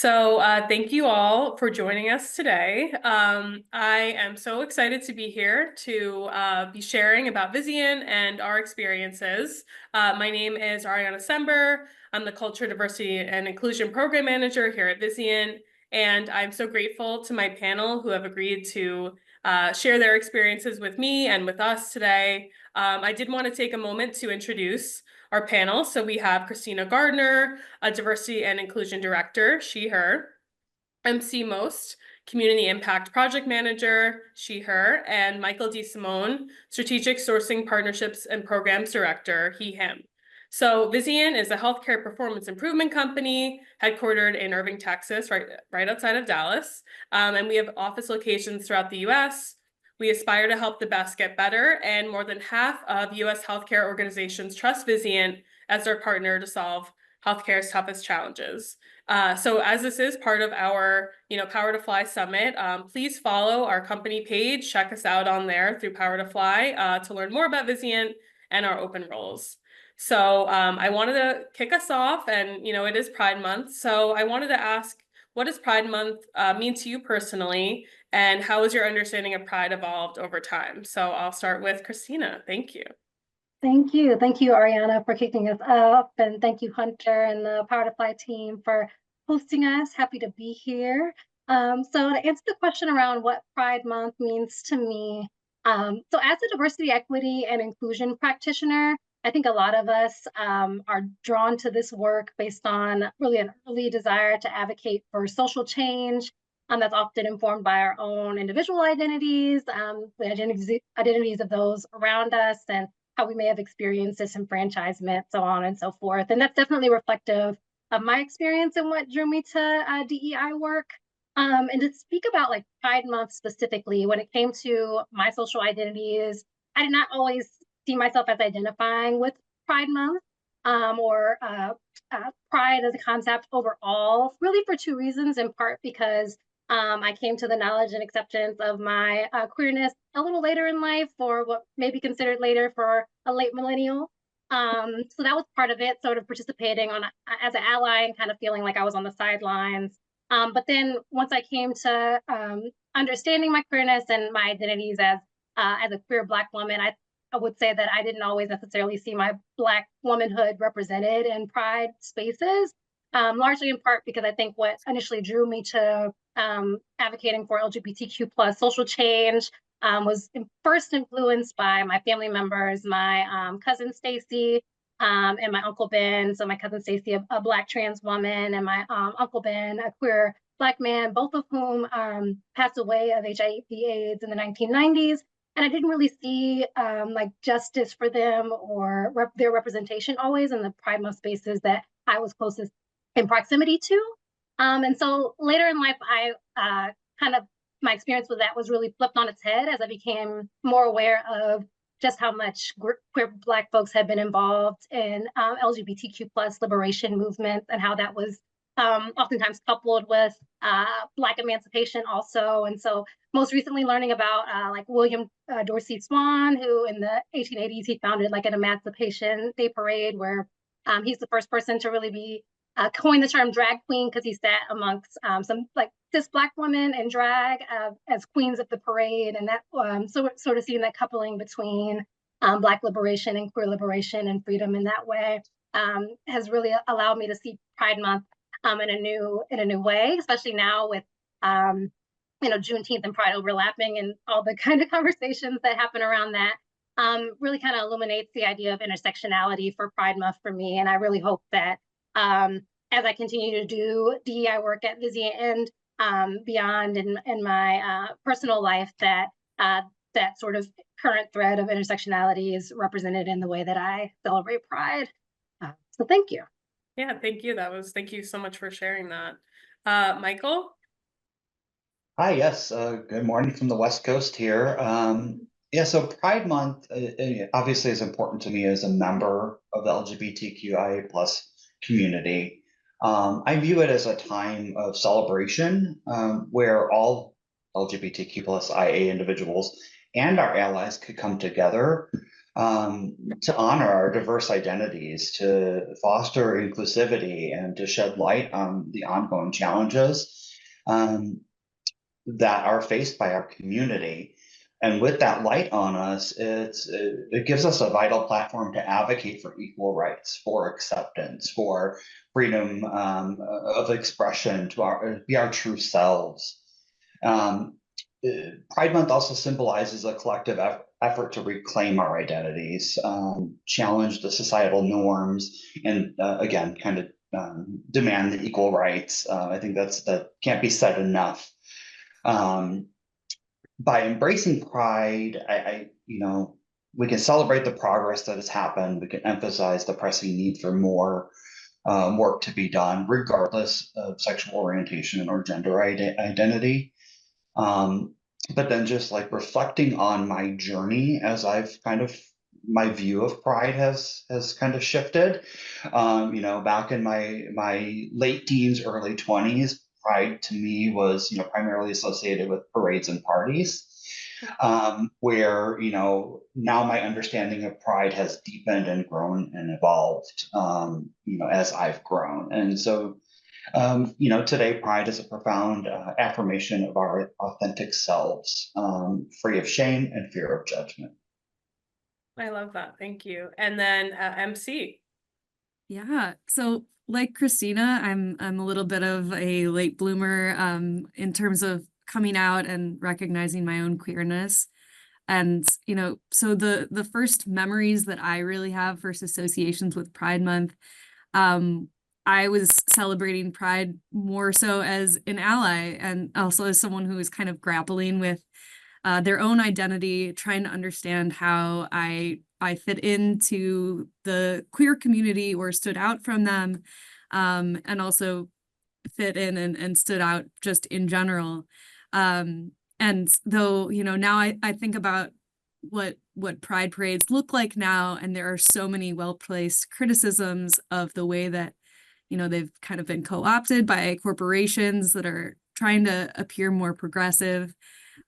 Thank you all for joining us today. I am so excited to be here to be sharing about Vizient and our experiences. My name is Ariana Sember. I'm the Culture, Diversity, and Inclusion Program Manager here at Vizient, and I'm so grateful to my panel who have agreed to share their experiences with me and with us today. I did want to take a moment to introduce our panel. So we have Christina Gardner, a Diversity and Inclusion Director, she, her, MC Most, Community Impact Project Manager, she, her, and Michael DeSimone, Strategic Sourcing Partnerships and Programs Director, he, him. So Vizient is a healthcare performance improvement company headquartered in Irving, Texas, right outside of Dallas. And we have office locations throughout the US. We aspire to help the best get better, and more than half of US healthcare organizations trust Vizient as their partner to solve healthcare's toughest challenges. So as this is part of our, Power to Fly Summit, please follow our company page, check us out on there through Power to Fly to learn more about Vizient and our open roles. So I wanted to kick us off, and it is Pride Month, so I wanted to ask, what does Pride Month mean to you personally, and how has your understanding of Pride evolved over time? So I'll start with Christina. Thank you. Thank you. Thank you, Ariana, for kicking us up. And thank you, Hunter and the Power to Fly team for hosting us. Happy to be here. So to answer the question around what Pride Month means to me, so as a diversity, equity, and inclusion practitioner, I think a lot of us are drawn to this work based on really an early desire to advocate for social change. That's often informed by our own individual identities, the identities of those around us, and how we may have experienced disenfranchisement, so on and so forth. And that's definitely reflective of my experience and what drew me to DEI work. And to speak about like Pride Month specifically, when it came to my social identities, I did not always see myself as identifying with Pride Month or Pride as a concept overall, really for two reasons, in part because I came to the knowledge and acceptance of my queerness a little later in life, or what may be considered later for a late millennial. So that was part of it, sort of participating on as an ally and kind of feeling like I was on the sidelines. But then once I came to understanding my queerness and my identities as a queer Black woman, I would say that I didn't always necessarily see my Black womanhood represented in Pride spaces, largely in part because I think what initially drew me to advocating for LGBTQ plus social change was first influenced by my family members, my cousin Stacy and my uncle Ben. So my cousin Stacy, a Black trans woman, and my uncle Ben, a queer Black man, both of whom passed away of HIV/AIDS in the 1990s. And I didn't really see like justice for them or their representation always in the Pride Month spaces that I was closest in proximity to. And so later in life, I my experience with that was really flipped on its head as I became more aware of just how much queer Black folks had been involved in LGBTQ plus liberation movements, and how that was oftentimes coupled with Black emancipation also. And so most recently learning about like William Dorsey Swan, who in the 1880s, he founded like an Emancipation Day Parade, where he's the first person to really be coined the term drag queen, because he sat amongst some like cis Black women in drag as queens of the parade. And that sort of seeing that coupling between Black liberation and queer liberation and freedom in that way has really allowed me to see Pride Month in a new way, especially now with Juneteenth and Pride overlapping and all the kind of conversations that happen around that. Really kind of illuminates the idea of intersectionality for Pride Month for me. And I really hope that as I continue to do DEI work at Vizient and beyond in my personal life, that that sort of current thread of intersectionality is represented in the way that I celebrate Pride. So thank you. Yeah, thank you. Thank you so much for sharing that. Michael? Hi, yes. Good morning from the West Coast here. Yeah, so Pride Month obviously is important to me as a member of the LGBTQIA plus community. I view it as a time of celebration where all LGBTQ plus IA individuals and our allies could come together to honor our diverse identities, to foster inclusivity, and to shed light on the ongoing challenges um, that are faced by our community. And with that light on us, it gives us a vital platform to advocate for equal rights, for acceptance, for freedom of expression, to be our true selves. Um, Pride Month also symbolizes a collective effort to reclaim our identities, challenge the societal norms, and again, kind of demand the equal rights. I think that can't be said enough. Um, by embracing pride, we can celebrate the progress that has happened. We can emphasize the pressing need for more work to be done, regardless of sexual orientation or gender identity. Um, but then just like reflecting on my journey as my view of pride has kind of shifted. Back in my late teens, early 20s, pride to me was, primarily associated with parades and parties. Where, now my understanding of pride has deepened and grown and evolved, as I've grown. And so today, pride is a profound affirmation of our authentic selves, free of shame and fear of judgment. I love that. Thank you. And then MC. Yeah. So like Christina, I'm a little bit of a late bloomer in terms of coming out and recognizing my own queerness. And, so the first memories that I really have, first associations with Pride Month, I was celebrating Pride more so as an ally and also as someone who was kind of grappling with their own identity, trying to understand how I fit into the queer community or stood out from them, and also fit in and stood out just in general. And though, now I think about what pride parades look like now, and there are so many well-placed criticisms of the way that, they've kind of been co-opted by corporations that are trying to appear more progressive.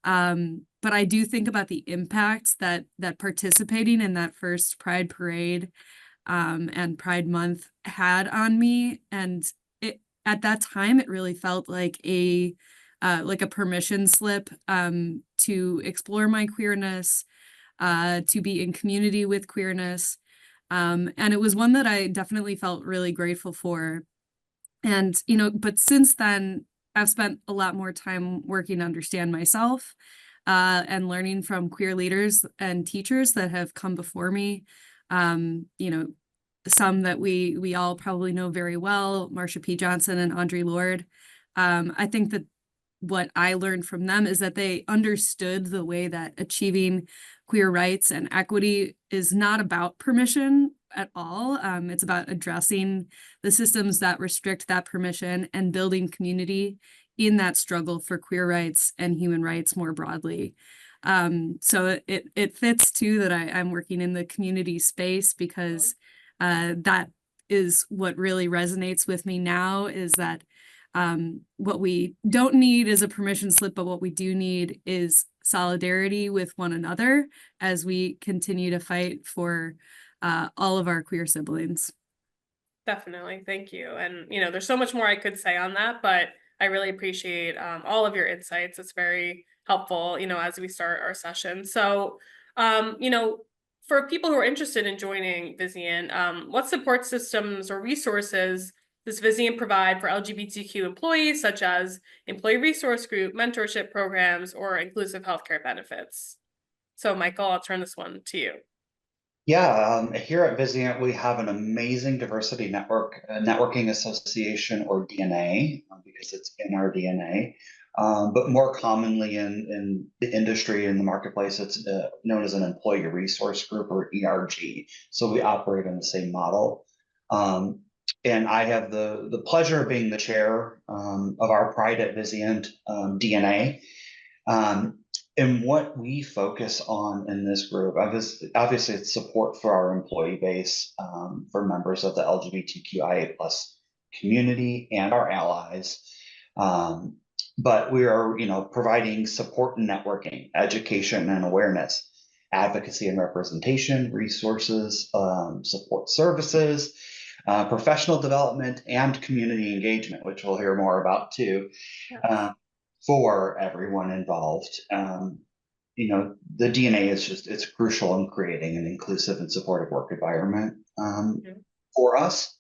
But I do think about the impact that participating in that first Pride Parade and Pride Month had on me. And at that time, it really felt like a permission slip to explore my queerness, to be in community with queerness. And it was one that I definitely felt really grateful for. And, but since then, I've spent a lot more time working to understand myself and learning from queer leaders and teachers that have come before me. Some that we all probably know very well, Marsha P. Johnson and Audre Lorde. I think that what I learned from them is that they understood the way that achieving queer rights and equity is not about permission at all. It's about addressing the systems that restrict that permission and building community in that struggle for queer rights and human rights more broadly. So it fits too that I'm working in the community space because that is what really resonates with me now, is that what we don't need is a permission slip, but what we do need is solidarity with one another as we continue to fight for all of our queer siblings. Definitely. Thank you. And, there's so much more I could say on that, but I really appreciate all of your insights. It's very helpful, as we start our session. So, for people who are interested in joining Vizient, what support systems or resources does Vizient provide for LGBTQ employees, such as employee resource group, mentorship programs, or inclusive healthcare benefits? So, Michael, I'll turn this one to you. Yeah, here at Vizient, we have an amazing diversity networking association, or DNA, because it's in our DNA. But more commonly in the industry, in the marketplace, it's known as an employee resource group, or ERG. So we operate in the same model. And I have the pleasure of being the chair of our Pride at Vizient DNA. And what we focus on in this group, obviously it's support for our employee base, for members of the LGBTQIA plus community and our allies. But we are, providing support and networking, education and awareness, advocacy and representation, resources, support services, professional development, and community engagement, which we'll hear more about too, for everyone involved. The DNA is it's crucial in creating an inclusive and supportive work environment for us.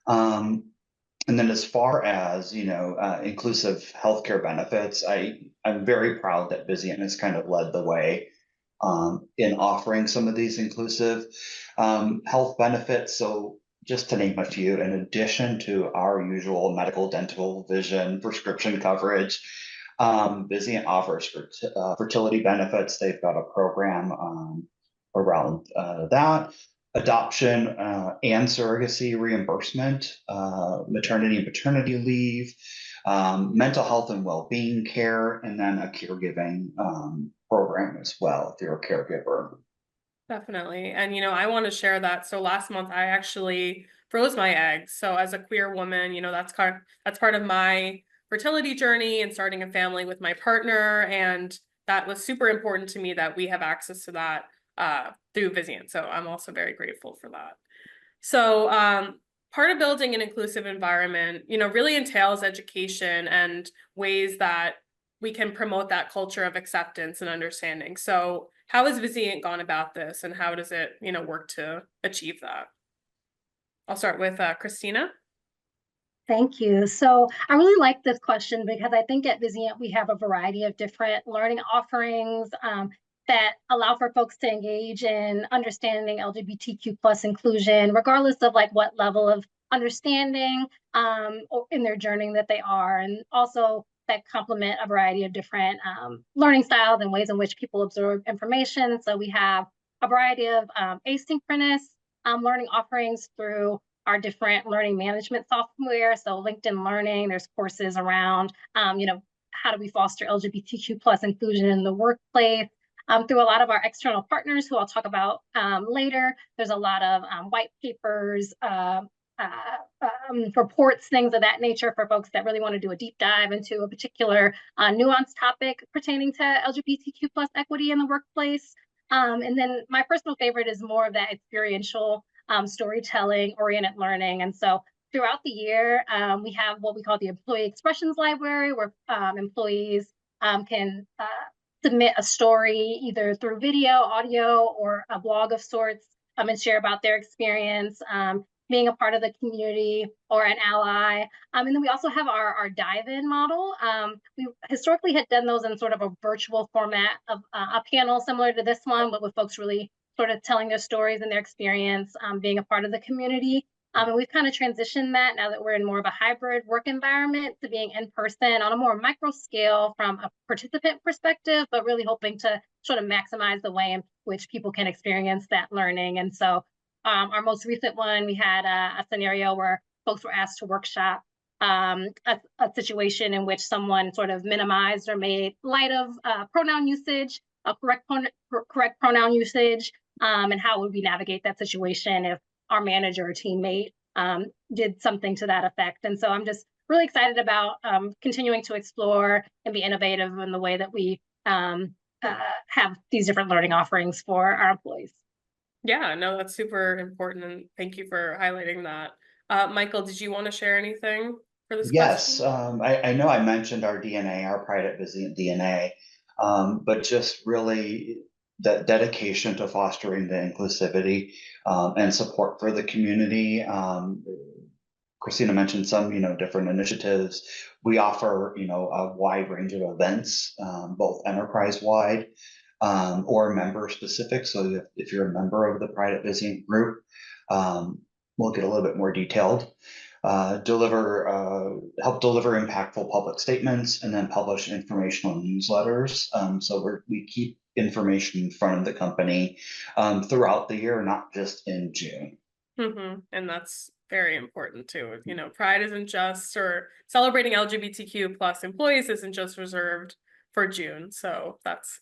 And then as far as, inclusive healthcare benefits, I'm very proud that Vizient has kind of led the way in offering some of these inclusive health benefits. So just to name a few, in addition to our usual medical, dental, vision, prescription coverage, Vizient offers fertility benefits. They've got a program around that. Adoption and surrogacy reimbursement, maternity and paternity leave, mental health and well-being care, and then a caregiving program as well if you're a caregiver. Definitely. And, I want to share that. So last month I actually froze my eggs. So as a queer woman, that's part of my fertility journey and starting a family with my partner. And that was super important to me that we have access to that through Vizient. So I'm also very grateful for that. So part of building an inclusive environment, really entails education and ways that we can promote that culture of acceptance and understanding. So how has Vizient gone about this, and how does it, work to achieve that? I'll start with Christina. Thank you. So I really like this question because I think at Vizient we have a variety of different learning offerings that allow for folks to engage in understanding LGBTQ plus inclusion, regardless of what level of understanding or in their journey that they are, and also that complement a variety of different learning styles and ways in which people absorb information. So we have a variety of asynchronous learning offerings through our different learning management software. So LinkedIn Learning, there's courses around, how do we foster LGBTQ plus inclusion in the workplace. Through a lot of our external partners who I'll talk about later, there's a lot of white papers, reports, things of that nature for folks that really want to do a deep dive into a particular nuanced topic pertaining to LGBTQ plus equity in the workplace. And then my personal favorite is more of that experiential storytelling oriented learning. And so throughout the year, we have what we call the Employee Expressions Library, where employees can submit a story either through video, audio, or a blog of sorts, and share about their experience being a part of the community or an ally. And then we also have our dive-in model. We historically had done those in sort of a virtual format of a panel similar to this one, but with folks really sort of telling their stories and their experience being a part of the community. And we've kind of transitioned that now that we're in more of a hybrid work environment to being in person on a more micro scale from a participant perspective, but really hoping to sort of maximize the way in which people can experience that learning. And so our most recent one, we had a scenario where folks were asked to workshop a situation in which someone sort of minimized or made light of pronoun usage, correct pronoun usage, and how would we navigate that situation if our manager or teammate did something to that effect. And so I'm just really excited about continuing to explore and be innovative in the way that we have these different learning offerings for our employees. Yeah, no, that's super important, and thank you for highlighting that. Michael, did you want to share anything for this Yes, question? I know I mentioned our DNA, our Pride at Vizient DNA, but just really that dedication to fostering the inclusivity and support for the community. Christina mentioned some, different initiatives. We offer, a wide range of events, both enterprise-wide or member-specific. So if you're a member of the Pride at Vizient group, we'll get a little bit more detailed. Help deliver impactful public statements, and then publish informational newsletters. So we keep information in front of the company throughout the year, not just in June. And that's very important too. Pride isn't just, or celebrating LGBTQ plus employees isn't just reserved for June. So that's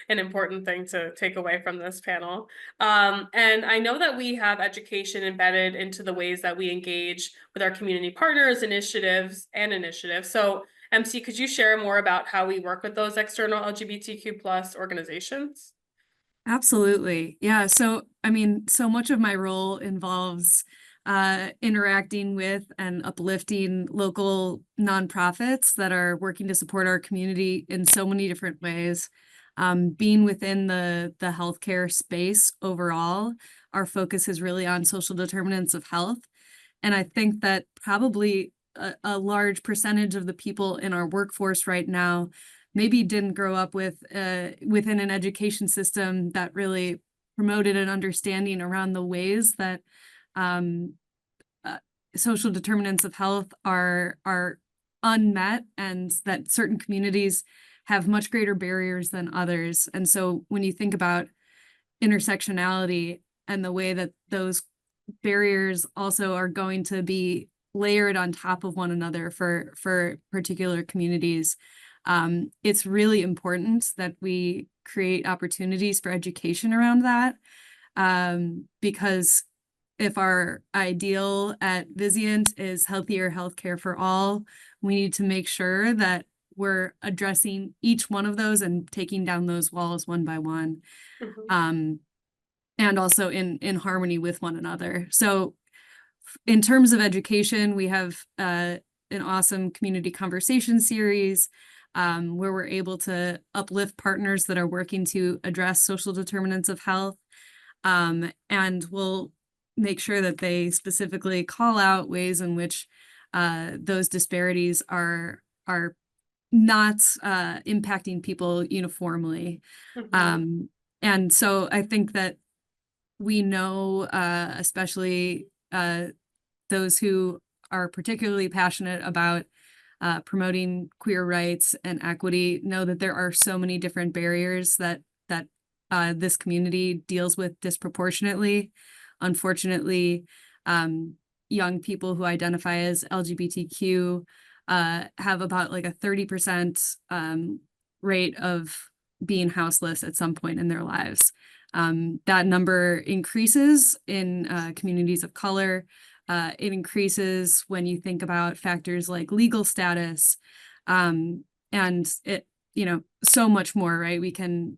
an important thing to take away from this panel. And I know that we have education embedded into the ways that we engage with our community partners, initiatives. So MC, could you share more about how we work with those external LGBTQ plus organizations? Absolutely. Yeah. So, I mean, so much of my role involves interacting with and uplifting local nonprofits that are working to support our community in so many different ways. Being within the healthcare space overall, our focus is really on social determinants of health. And I think that probably a large percentage of the people in our workforce right now maybe didn't grow up with within an education system that really promoted an understanding around the ways that um, uh, social determinants of health are unmet, and that certain communities have much greater barriers than others. And so when you think about intersectionality and the way that those barriers also are going to be layered on top of one another for particular communities, it's really important that we create opportunities for education around that, because if our ideal at Vizient is healthier healthcare for all, we need to make sure that we're addressing each one of those and taking down those walls one by one. Mhm. And also in harmony with one another. So in terms of education, we have an awesome community conversation series where we're able to uplift partners that are working to address social determinants of health. And we'll make sure that they specifically call out ways in which those disparities are not impacting people uniformly. Mhm. And so I think that we know, especially those who are particularly passionate about promoting queer rights and equity, know that there are so many different barriers that this community deals with disproportionately. Unfortunately, young people who identify as LGBTQ have about like a 30% rate of being houseless at some point in their lives. That number increases in communities of color. It increases when you think about factors like legal status, and it, so much more, right? We can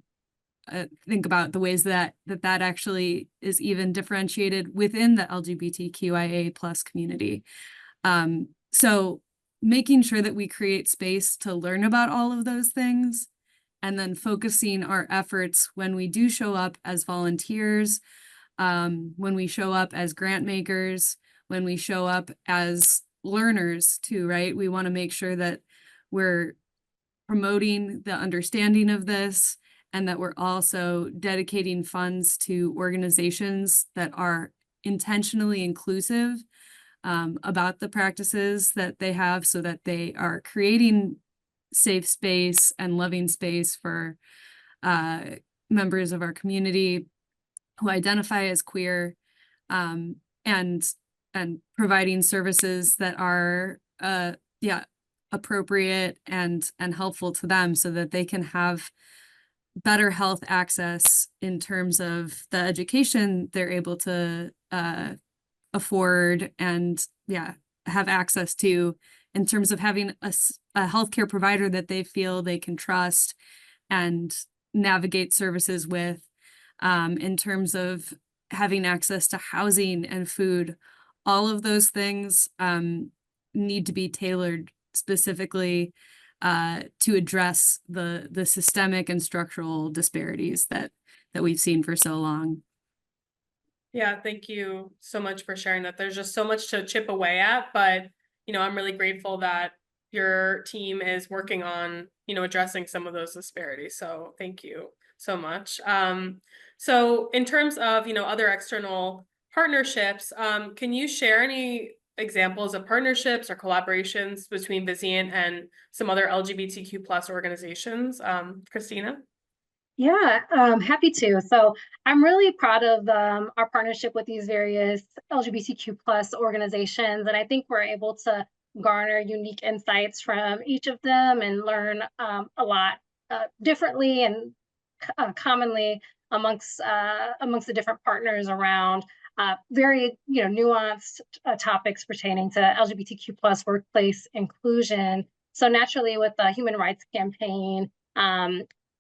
think about the ways that actually is even differentiated within the LGBTQIA plus community. So making sure that we create space to learn about all of those things, and then focusing our efforts when we do show up as volunteers, when we show up as grant makers, when we show up as learners too, right? We want to make sure that we're promoting the understanding of this, and that we're also dedicating funds to organizations that are intentionally inclusive about the practices that they have, so that they are creating safe space and loving space for uh, members of our community who identify as queer, um, and providing services that are appropriate and helpful to them, so that they can have better health access in terms of the education they're able to afford and have access to, in terms of having a healthcare provider that they feel they can trust and navigate services with, in terms of having access to housing and food. All of those things need to be tailored specifically to address the systemic and structural disparities that we've seen for so long. Yeah, thank you so much for sharing that. There's just so much to chip away at, but I'm really grateful that your team is working on, addressing some of those disparities. So thank you so much. So in terms of, other external partnerships, can you share any examples of partnerships or collaborations between Vizient and some other LGBTQ plus organizations? Christina? Yeah, happy to. So I'm really proud of our partnership with these various LGBTQ plus organizations, and I think we're able to garner unique insights from each of them and learn a lot differently and commonly amongst the different partners around very nuanced topics pertaining to LGBTQ plus workplace inclusion. So naturally, with the Human Rights Campaign,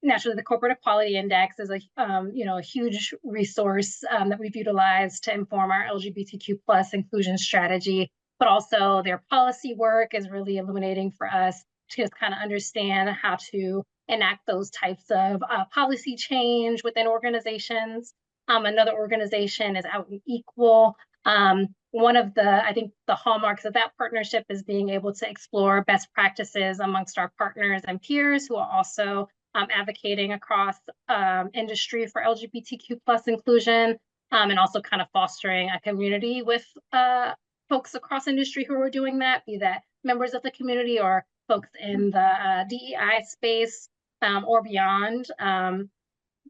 naturally, the Corporate Equality Index is a a huge resource that we've utilized to inform our LGBTQ plus inclusion strategy. But also their policy work is really illuminating for us to just kind of understand how to enact those types of policy change within organizations. Another organization is Out and Equal. One of I think the hallmarks of that partnership is being able to explore best practices amongst our partners and peers who are also advocating across industry for LGBTQ plus inclusion, and also kind of fostering a community with folks across industry who are doing that, be that members of the community or folks in the DEI space or beyond. And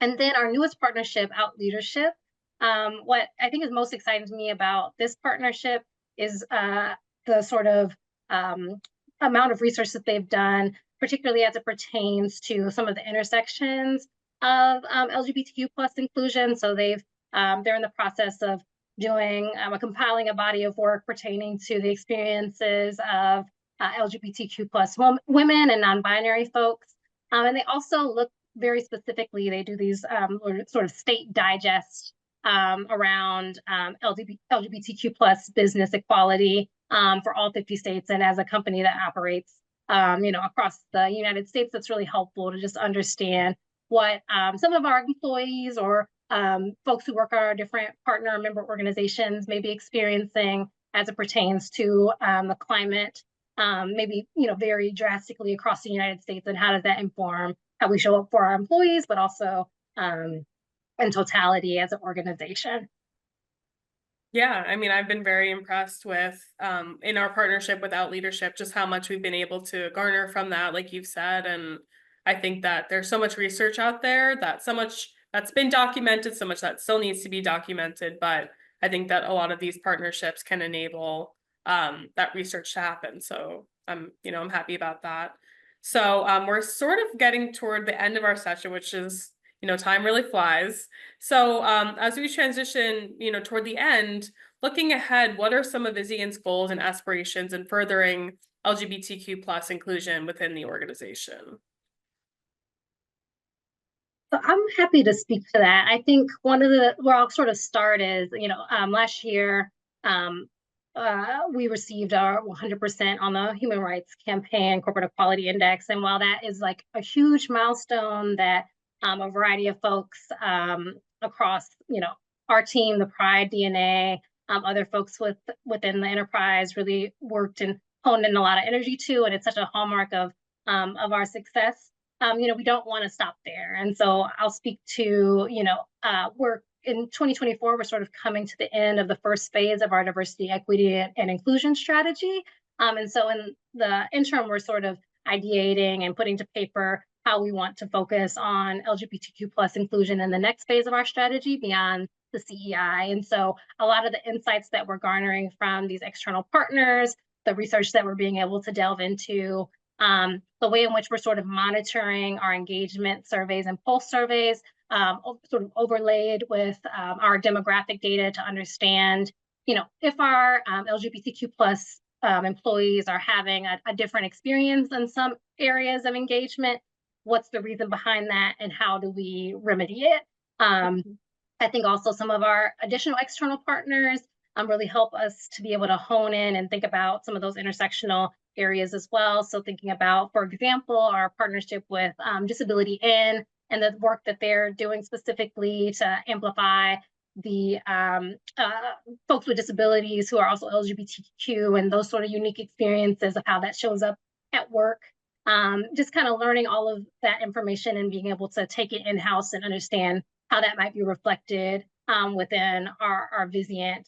then our newest partnership, Out Leadership. What I think is most exciting to me about this partnership is the sort of amount of research that they've done, particularly as it pertains to some of the intersections of LGBTQ plus inclusion. So they're in the process of doing compiling a body of work pertaining to the experiences of LGBTQ plus women and non-binary folks. And they also look very specifically, they do these sort of state digests around LGBTQ plus business equality for all 50 states. And as a company that operates across the United States, that's really helpful to just understand what some of our employees or folks who work at our different partner member organizations may be experiencing as it pertains to the climate, maybe very drastically across the United States, and how does that inform how we show up for our employees, but also in totality as an organization. Yeah, I mean, I've been very impressed with in our partnership with Out Leadership, just how much we've been able to garner from that, like you've said. And I think that there's so much research out there, that so much that's been documented, so much that still needs to be documented. But I think that a lot of these partnerships can enable that research to happen. So I'm happy about that. So we're sort of getting toward the end of our session, which is, time really flies. So as we transition, toward the end, looking ahead, what are some of Vizient's goals and aspirations in furthering LGBTQ plus inclusion within the organization? So I'm happy to speak to that. I think where I'll sort of start is, last year, we received our 100% on the Human Rights Campaign Corporate Equality Index. And while that is like a huge milestone that a variety of folks across, our team, the Pride DNA, other folks within the enterprise really worked and honed in a lot of energy to, and it's such a hallmark of our success. We don't want to stop there. And so I'll speak to, we're in 2024, we're sort of coming to the end of the first phase of our diversity, equity, and inclusion strategy. And so in the interim, we're sort of ideating and putting to paper how we want to focus on LGBTQ plus inclusion in the next phase of our strategy beyond the CEI. And so a lot of the insights that we're garnering from these external partners, the research that we're being able to delve into, the way in which we're sort of monitoring our engagement surveys and pulse surveys, sort of overlaid with our demographic data to understand, if our LGBTQ plus employees are having a different experience in some areas of engagement, what's the reason behind that, and how do we remedy it? I think also some of our additional external partners really help us to be able to hone in and think about some of those intersectional areas as well. So thinking about, for example, our partnership with Disability In and the work that they're doing specifically to amplify the folks with disabilities who are also LGBTQ and those sort of unique experiences of how that shows up at work. Just kind of learning all of that information and being able to take it in-house and understand how that might be reflected within our Vizient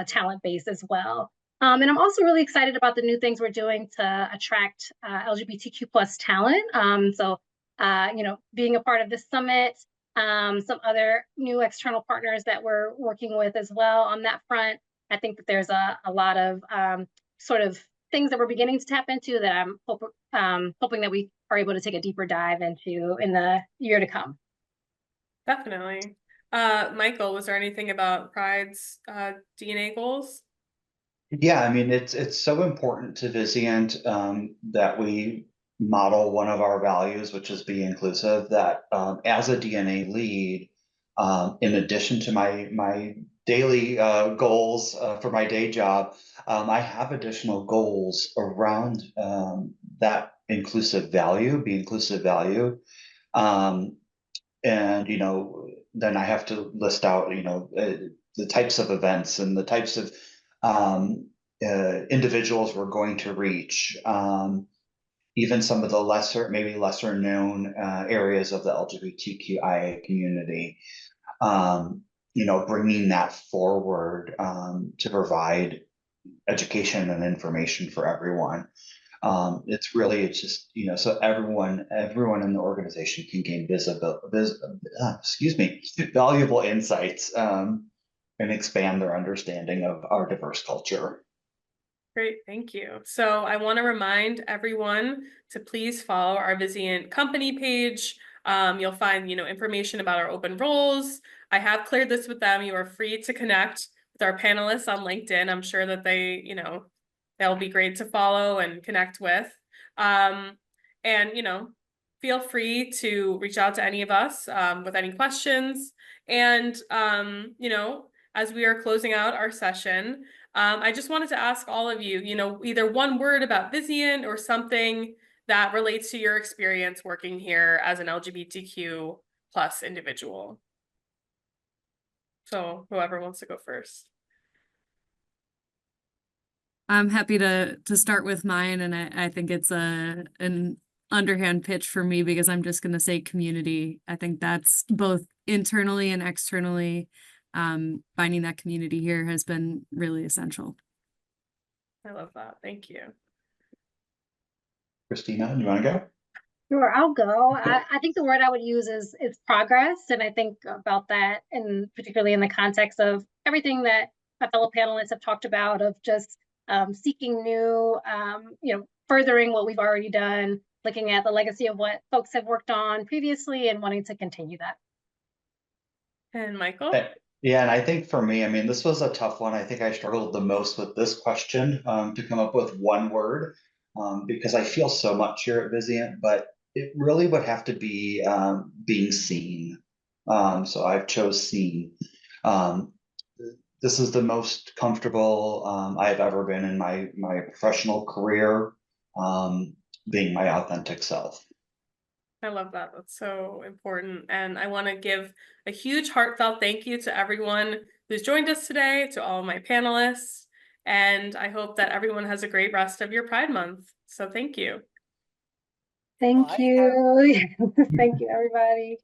talent base as well. And I'm also really excited about the new things we're doing to attract LGBTQ plus talent. So being a part of this summit, some other new external partners that we're working with as well on that front. I think that there's a lot of sort of things that we're beginning to tap into that I'm hoping that we are able to take a deeper dive into in the year to come. Definitely. Michael, was there anything about Pride's DNA goals? Yeah, I mean, it's so important to Vizient that we model one of our values, which is be inclusive, that as a DNA lead, in addition to my daily goals for my day job, I have additional goals around that inclusive value, be inclusive value. And, then I have to list out, the types of events and the types of individuals we're going to reach. Even some of the maybe lesser known areas of the LGBTQIA community, bringing that forward to provide education and information for everyone. It's just, so everyone in the organization can gain valuable insights and expand their understanding of our diverse culture. Great, thank you. So I want to remind everyone to please follow our Vizient company page. You'll find, information about our open roles. I have cleared this with them. You are free to connect with our panelists on LinkedIn. I'm sure that they'll be great to follow and connect with. And, feel free to reach out to any of us with any questions. And, as we are closing out our session, I just wanted to ask all of you, either one word about Vizient or something that relates to your experience working here as an LGBTQ plus individual. So whoever wants to go first. I'm happy to start with mine, and I think it's an underhand pitch for me because I'm just going to say community. I think that's both internally and externally. Finding that community here has been really essential. I love that. Thank you. Christina, you want to go? Sure, I'll go. I think the word I would use is progress. And I think about that, and particularly in the context of everything that my fellow panelists have talked about, of just seeking new, furthering what we've already done, looking at the legacy of what folks have worked on previously and wanting to continue that. And Michael? Yeah, and I think for me, this was a tough one. I think I struggled the most with this question to come up with one word because I feel so much here at Vizient, but it really would have to be being seen. So I've chose seen. This is the most comfortable I've ever been in my professional career, being my authentic self. I love that. That's so important. And I want to give a huge heartfelt thank you to everyone who's joined us today, to all of my panelists. And I hope that everyone has a great rest of your Pride Month. So thank you. Thank you. Thank you, everybody.